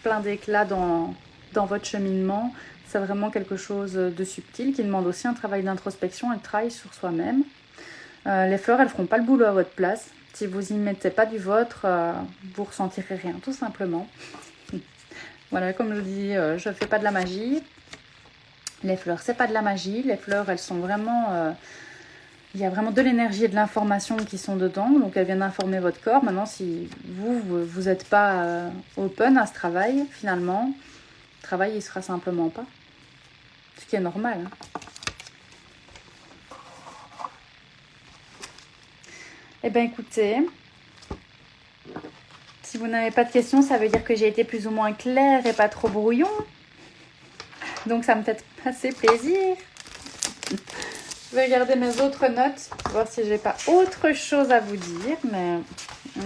plein d'éclat dans votre cheminement. C'est vraiment quelque chose de subtil qui demande aussi un travail d'introspection et de travail sur soi-même. Les fleurs, elles ne feront pas le boulot à votre place. Si vous n'y mettez pas du vôtre, vous ne ressentirez rien, tout simplement. Voilà, comme je dis, je ne fais pas de la magie. Les fleurs, c'est pas de la magie. Les fleurs, elles sont vraiment... il y a vraiment de l'énergie et de l'information qui sont dedans. Donc, elles viennent informer votre corps. Maintenant, si vous n'êtes pas open à ce travail, finalement, le travail, il ne se fera simplement pas. Ce qui est normal. Hein. Eh bien, écoutez, si vous n'avez pas de questions, ça veut dire que j'ai été plus ou moins claire et pas trop brouillon. Donc, ça me fait assez plaisir. Je vais regarder mes autres notes, voir si j'ai pas autre chose à vous dire. Mais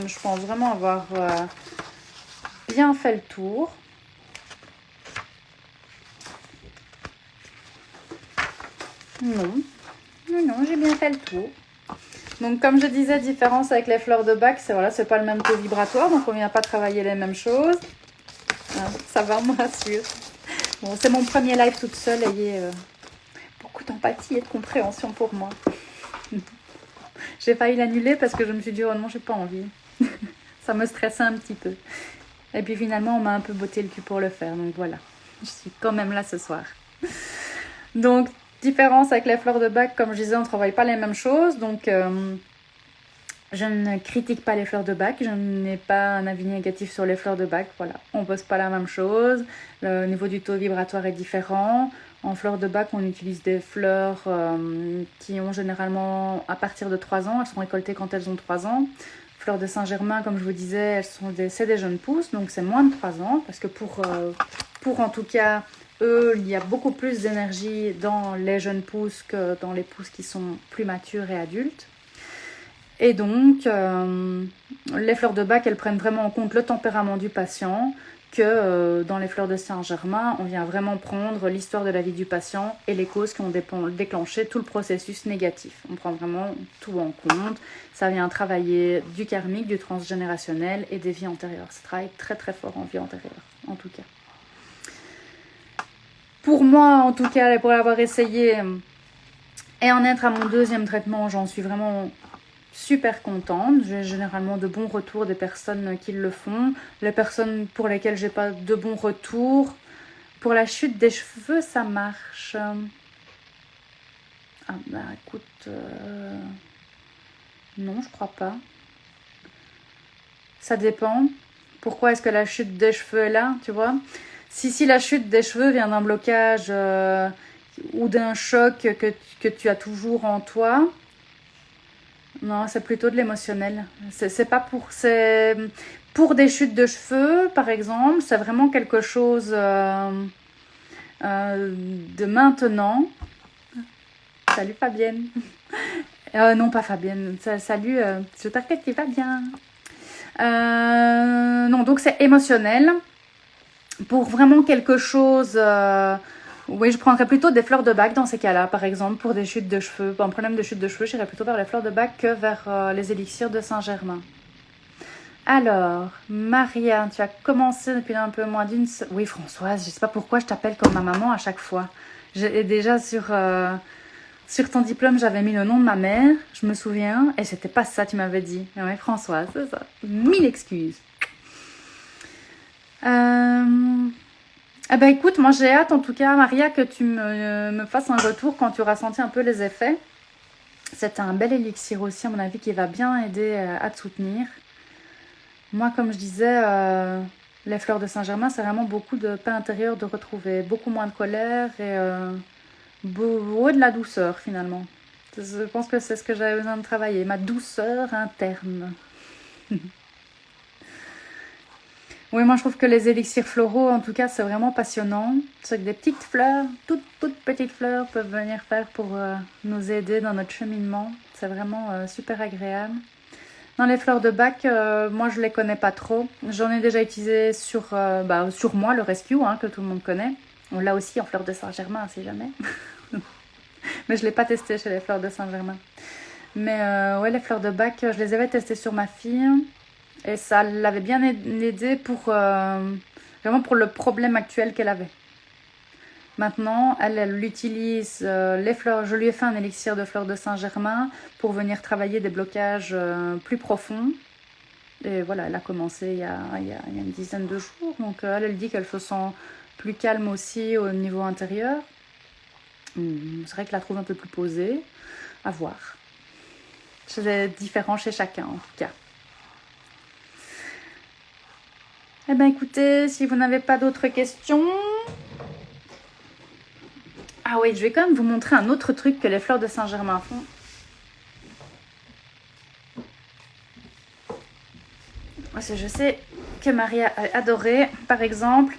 je pense vraiment avoir bien fait le tour. Non, j'ai bien fait le tour. Donc, comme je disais, différence avec les fleurs de bac, c'est pas le même taux vibratoire, donc on ne vient pas travailler les mêmes choses. Ça va, on me rassure. Bon, c'est mon premier live toute seule, ayez beaucoup d'empathie et de compréhension pour moi. J'ai failli l'annuler parce que je me suis dit, oh non, j'ai pas envie. Ça me stressait un petit peu. Et puis finalement, on m'a un peu botté le cul pour le faire, donc voilà. Je suis quand même là ce soir. Donc, différence avec les fleurs de bac, comme je disais, on ne travaille pas les mêmes choses. Donc, je ne critique pas les fleurs de bac. Je n'ai pas un avis négatif sur les fleurs de bac. Voilà, on ne pose pas la même chose. Le niveau du taux vibratoire est différent. En fleurs de bac, on utilise des fleurs qui ont généralement à partir de 3 ans. Elles sont récoltées quand elles ont 3 ans. Fleurs de Saint-Germain, comme je vous disais, c'est des jeunes pousses. Donc, c'est moins de 3 ans. Parce que pour en tout cas... eux, il y a beaucoup plus d'énergie dans les jeunes pousses que dans les pousses qui sont plus matures et adultes. Et donc, les fleurs de bac, elles prennent vraiment en compte le tempérament du patient, que dans les fleurs de Saint-Germain, on vient vraiment prendre l'histoire de la vie du patient et les causes qui ont déclenché tout le processus négatif. On prend vraiment tout en compte. Ça vient travailler du karmique, du transgénérationnel et des vies antérieures. Ça travaille très très fort en vie antérieure, en tout cas. Pour moi, en tout cas, pour l'avoir essayé et en être à mon 2e traitement, j'en suis vraiment super contente. J'ai généralement de bons retours des personnes qui le font. Les personnes pour lesquelles j'ai pas de bons retours, pour la chute des cheveux, ça marche. Ah bah écoute, non, je crois pas. Ça dépend. Pourquoi est-ce que la chute des cheveux est là, tu vois ? Si la chute des cheveux vient d'un blocage ou d'un choc que tu as toujours en toi, Non, c'est plutôt de l'émotionnel. C'est pas pour... C'est pour des chutes de cheveux, par exemple. C'est vraiment quelque chose de maintenant. Salut Fabienne. Non, pas Fabienne. Salut, j'espère que tu vas bien. Non, donc c'est émotionnel. Pour vraiment quelque chose... oui, je prendrais plutôt des fleurs de bac dans ces cas-là, par exemple, pour des chutes de cheveux. Pour un problème de chute de cheveux, j'irais plutôt vers les fleurs de bac que vers les élixirs de Saint-Germain. Alors, Maria, tu as commencé depuis un peu moins d'une... Oui, Françoise, je ne sais pas pourquoi je t'appelle comme ma maman à chaque fois. Déjà sur ton diplôme, j'avais mis le nom de ma mère, je me souviens, et c'était pas ça, tu m'avais dit. Mais oui, Françoise, c'est ça. 1000 excuses. Eh ben écoute, moi j'ai hâte en tout cas, Maria, que tu me fasses un retour quand tu auras senti un peu les effets. C'est un bel élixir aussi, à mon avis, qui va bien aider à te soutenir. Moi, comme je disais, les fleurs de Saint-Germain, c'est vraiment beaucoup de paix intérieur de retrouver, beaucoup moins de colère et de la douceur finalement. Je pense que c'est ce que j'avais besoin de travailler, ma douceur interne. Oui, moi je trouve que les élixirs floraux, en tout cas, c'est vraiment passionnant. C'est que des petites fleurs, toutes petites fleurs, peuvent venir faire pour nous aider dans notre cheminement. C'est vraiment super agréable. Dans les fleurs de bac, moi je les connais pas trop. J'en ai déjà utilisé sur moi, le Rescue, hein, que tout le monde connaît. On l'a aussi en fleurs de Saint-Germain, si jamais. Mais je ne l'ai pas testé chez les fleurs de Saint-Germain. Mais ouais, les fleurs de bac, je les avais testées sur ma fille. Et ça l'avait bien aidé pour vraiment pour le problème actuel qu'elle avait. Maintenant, elle utilise les fleurs. Je lui ai fait un élixir de fleurs de Saint-Germain pour venir travailler des blocages plus profonds. Et voilà, elle a commencé il y a une dizaine de jours. Donc elle dit qu'elle se sent plus calme aussi au niveau intérieur. C'est vrai que je la trouve un peu plus posée. À voir. C'est différent chez chacun en tout cas. Eh bien écoutez, si vous n'avez pas d'autres questions... Ah oui, je vais quand même vous montrer un autre truc que les fleurs de Saint-Germain font. Parce que je sais que Maria a adoré, par exemple,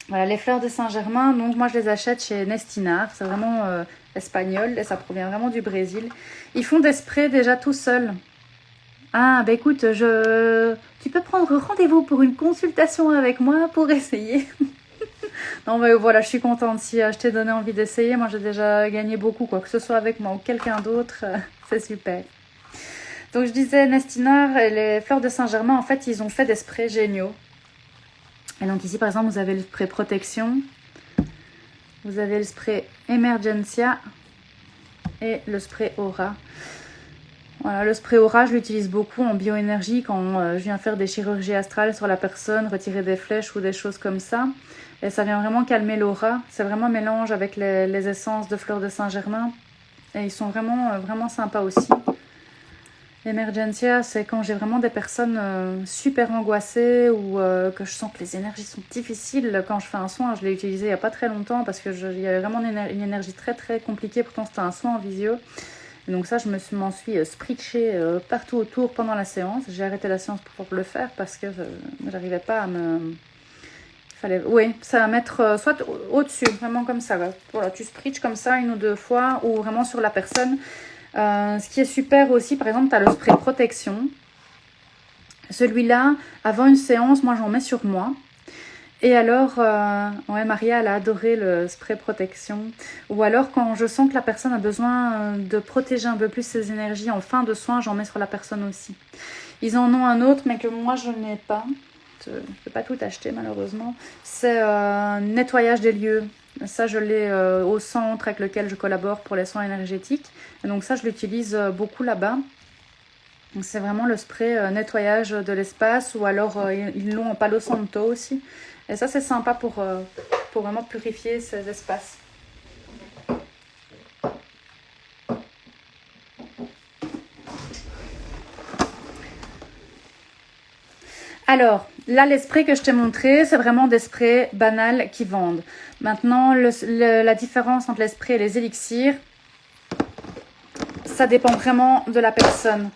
voilà, les fleurs de Saint-Germain. Donc moi je les achète chez Nestinar, c'est vraiment espagnol et ça provient vraiment du Brésil. Ils font des sprays déjà tout seuls. Ah bah écoute, tu peux prendre rendez-vous pour une consultation avec moi pour essayer. Non mais voilà, je suis contente si je t'ai donné envie d'essayer. Moi j'ai déjà gagné beaucoup, quoi que ce soit avec moi ou quelqu'un d'autre, c'est super. Donc je disais, Nestinar et les fleurs de Saint-Germain, en fait, ils ont fait des sprays géniaux. Et donc ici, par exemple, vous avez le spray protection. Vous avez le spray Emergencia et le spray Aura. Voilà, le spray Aura, je l'utilise beaucoup en bioénergie quand je viens faire des chirurgies astrales sur la personne, retirer des flèches ou des choses comme ça. Et ça vient vraiment calmer l'aura. C'est vraiment un mélange avec les essences de fleurs de Saint-Germain. Et ils sont vraiment, vraiment sympas aussi. Emergencia, c'est quand j'ai vraiment des personnes super angoissées ou que je sens que les énergies sont difficiles. Quand je fais un soin, je l'ai utilisé il n'y a pas très longtemps parce qu'il y avait vraiment une énergie très très compliquée. Pourtant, c'était un soin en visio. Et donc ça, je m'en suis spritchée partout autour pendant la séance. J'ai arrêté la séance pour le faire parce que j'arrivais pas à me... Oui, ça va mettre soit au-dessus, vraiment comme ça. Voilà, tu spritches comme ça 1 ou 2 fois ou vraiment sur la personne. Ce qui est super aussi, par exemple, tu as le spray protection. Celui-là, avant une séance, moi j'en mets sur moi. Et alors, ouais, Maria, elle a adoré le spray protection. Ou alors, quand je sens que la personne a besoin de protéger un peu plus ses énergies en fin de soin, j'en mets sur la personne aussi. Ils en ont un autre, mais que moi je n'ai pas. Je ne peux pas tout acheter malheureusement. C'est nettoyage des lieux. Ça, je l'ai au centre avec lequel je collabore pour les soins énergétiques. Et donc ça, je l'utilise beaucoup là-bas. C'est vraiment le spray nettoyage de l'espace. Ou alors, ils l'ont en Palo Santo aussi. Et ça, c'est sympa pour vraiment purifier ces espaces. Alors, là, les sprays que je t'ai montrés, c'est vraiment des sprays banals qui vendent. Maintenant, la différence entre les sprays et les élixirs, ça dépend vraiment de la personne.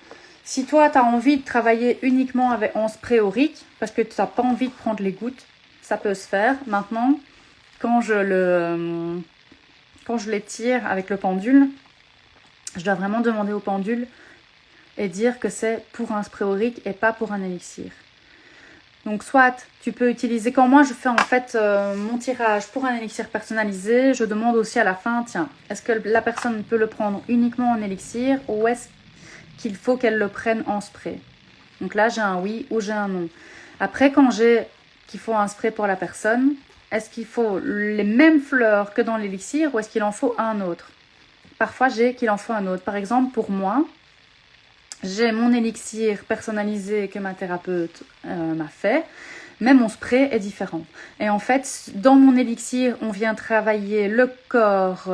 Si toi, tu as envie de travailler uniquement en spray aurique, parce que tu n'as pas envie de prendre les gouttes, ça peut se faire. Maintenant, quand je les tire avec le pendule, je dois vraiment demander au pendule et dire que c'est pour un spray aurique et pas pour un élixir. Donc soit tu peux utiliser, quand moi je fais en fait mon tirage pour un élixir personnalisé, je demande aussi à la fin, tiens, est-ce que la personne peut le prendre uniquement en élixir ou est-ce qu'il faut qu'elle le prenne en spray? Donc là j'ai un oui ou j'ai un non. Après quand j'ai qu'il faut un spray pour la personne, est-ce qu'il faut les mêmes fleurs que dans l'élixir ou est-ce qu'il en faut un autre? Parfois j'ai qu'il en faut un autre. Par exemple pour moi, j'ai mon élixir personnalisé que ma thérapeute m'a fait, mais mon spray est différent. Et en fait, dans mon élixir, on vient travailler le corps.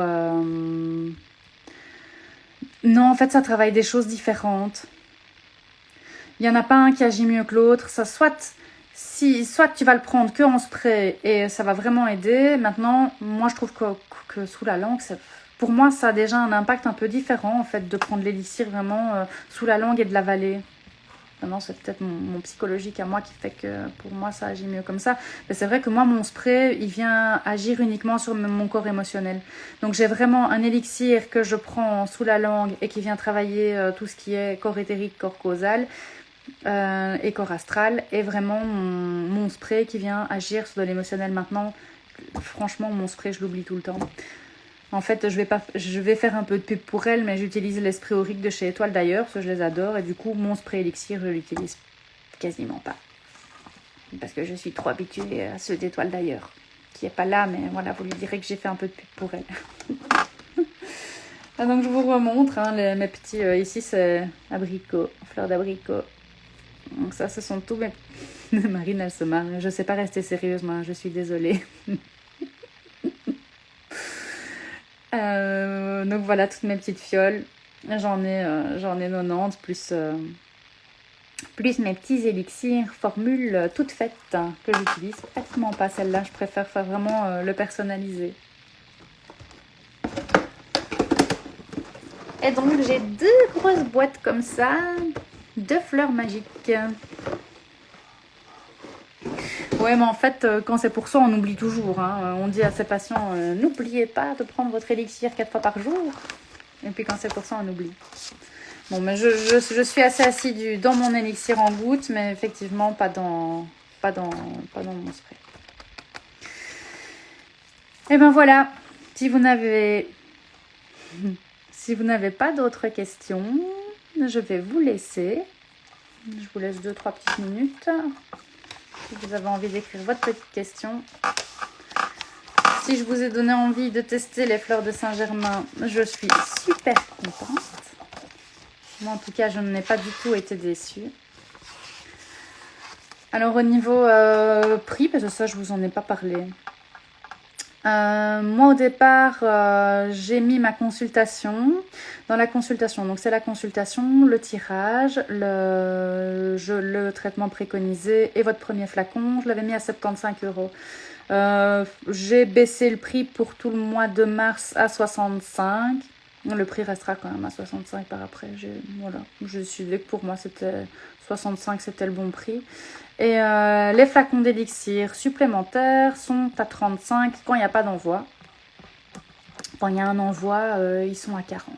Non, en fait, ça travaille des choses différentes. Il n'y en a pas un qui agit mieux que l'autre. Ça, soit tu vas le prendre que en spray et ça va vraiment aider. Maintenant, moi, je trouve que sous la langue, pour moi, ça a déjà un impact un peu différent, en fait, de prendre l'élixir vraiment sous la langue et de l'avaler. Maintenant, c'est peut-être mon psychologique à moi qui fait que pour moi, ça agit mieux comme ça. Mais c'est vrai que moi, mon spray, il vient agir uniquement sur mon corps émotionnel. Donc, j'ai vraiment un élixir que je prends sous la langue et qui vient travailler tout ce qui est corps éthérique, corps causal et corps astral. Et vraiment, mon spray qui vient agir sur de l'émotionnel. Maintenant, franchement, mon spray, je l'oublie tout le temps. En fait, je vais faire un peu de pub pour elle, mais j'utilise les sprays auriques de chez Étoile d'ailleurs, parce que je les adore. Et du coup, mon spray élixir, je l'utilise quasiment pas. Parce que je suis trop habituée à ceux d'Étoile d'ailleurs, qui n'est pas là, mais voilà, vous lui direz que j'ai fait un peu de pub pour elle. Ah, donc, je vous remontre, hein, mes petits... ici, c'est abricot, fleurs d'abricot. Donc ça, ce sont tous mes... Marine, elle se marre. Je ne sais pas rester sérieuse, moi, je suis désolée. Donc voilà toutes mes petites fioles. J'en ai 90 plus mes petits élixirs formule toutes faites que j'utilise pratiquement pas. Celle-là, je préfère faire vraiment le personnalisé. Et donc j'ai 2 grosses boîtes comme ça de fleurs magiques. Ouais, mais en fait, quand c'est pour ça, on oublie toujours. Hein. On dit à ses patients, n'oubliez pas de prendre votre élixir 4 fois par jour. Et puis quand c'est pour ça, on oublie. Bon, mais je suis assez assidue dans mon élixir en gouttes, mais effectivement pas dans mon spray. Et ben voilà, si vous n'avez pas d'autres questions, je vais vous laisser. Je vous laisse 2-3 petites minutes. Si vous avez envie d'écrire votre petite question. Si je vous ai donné envie de tester les fleurs de Saint-Germain, je suis super contente. Moi, en tout cas, je n'ai pas du tout été déçue. Alors, au niveau prix, parce que ça, je vous en ai pas parlé. Moi, au départ, j'ai mis ma consultation. Dans la consultation, donc c'est la consultation, le tirage, le traitement préconisé et votre premier flacon. Je l'avais mis à 75 €. J'ai baissé le prix pour tout le mois de mars à 65. Le prix restera quand même à 65 par après. Voilà, je suis décidée que pour moi, 65, c'était le bon prix. Et les flacons d'élixir supplémentaires sont à 35 quand il n'y a pas d'envoi. Quand il y a un envoi, ils sont à 40.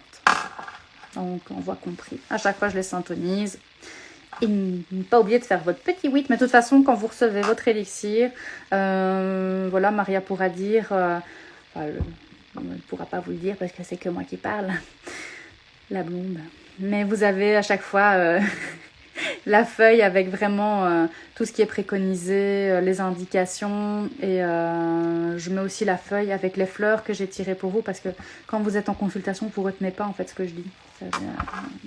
Donc, envoi compris. À chaque fois, je les syntonise. Et ne pas oublier de faire votre petit 8. Mais de toute façon, quand vous recevez votre élixir, voilà, Maria pourra dire... elle ne pourra pas vous le dire parce que c'est que moi qui parle. La blonde. Mais vous avez à chaque fois... la feuille avec vraiment tout ce qui est préconisé, les indications et je mets aussi la feuille avec les fleurs que j'ai tirées pour vous parce que quand vous êtes en consultation, vous ne retenez pas en fait ce que je dis.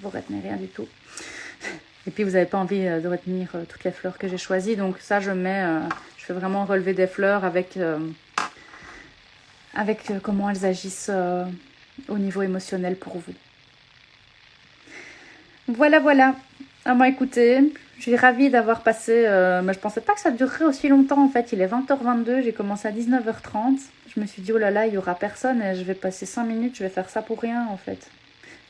Vous retenez rien du tout. Et puis vous n'avez pas envie de retenir toutes les fleurs que j'ai choisies. Donc ça, je fais vraiment relever des fleurs avec comment elles agissent au niveau émotionnel pour vous. Voilà. Ah bon, écoutez, je suis ravie d'avoir passé... mais je pensais pas que ça durerait aussi longtemps en fait. Il est 20h22, j'ai commencé à 19h30. Je me suis dit, oh là là, il n'y aura personne et je vais passer 5 minutes, je vais faire ça pour rien en fait.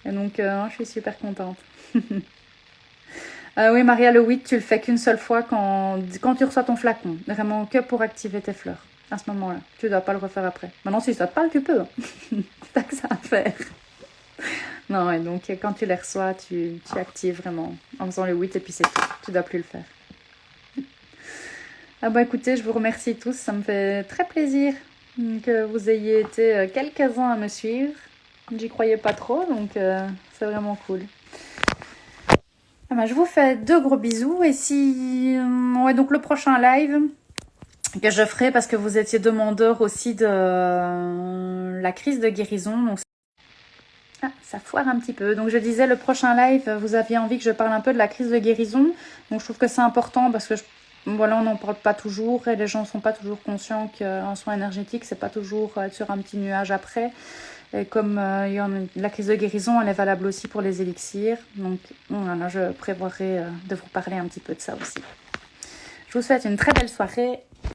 Et donc, je suis super contente. Oui, Maria, le 8, tu le fais qu'une seule fois quand tu reçois ton flacon. Vraiment que pour activer tes fleurs. À ce moment-là. Tu ne dois pas le refaire après. Maintenant, si ça te parle, tu peux. C'est pas que ça à faire. Non, et donc quand tu les reçois, tu actives vraiment en faisant le 8 et puis c'est tout. Tu ne dois plus le faire. Ah bah écoutez, je vous remercie tous. Ça me fait très plaisir que vous ayez été quelques-uns à me suivre. J'y croyais pas trop, donc c'est vraiment cool. Ah bah, je vous fais de gros bisous. Et si... ouais, donc le prochain live que je ferai, parce que vous étiez demandeur aussi de la crise de guérison. Donc... ah, ça foire un petit peu. Donc je disais, le prochain live, vous aviez envie que je parle un peu de la crise de guérison. Donc je trouve que c'est important parce que voilà, on n'en parle pas toujours et les gens ne sont pas toujours conscients qu'un soin énergétique, c'est pas toujours être sur un petit nuage après. Et comme la crise de guérison, elle est valable aussi pour les élixirs. Donc voilà, je prévoirai de vous parler un petit peu de ça aussi. Je vous souhaite une très belle soirée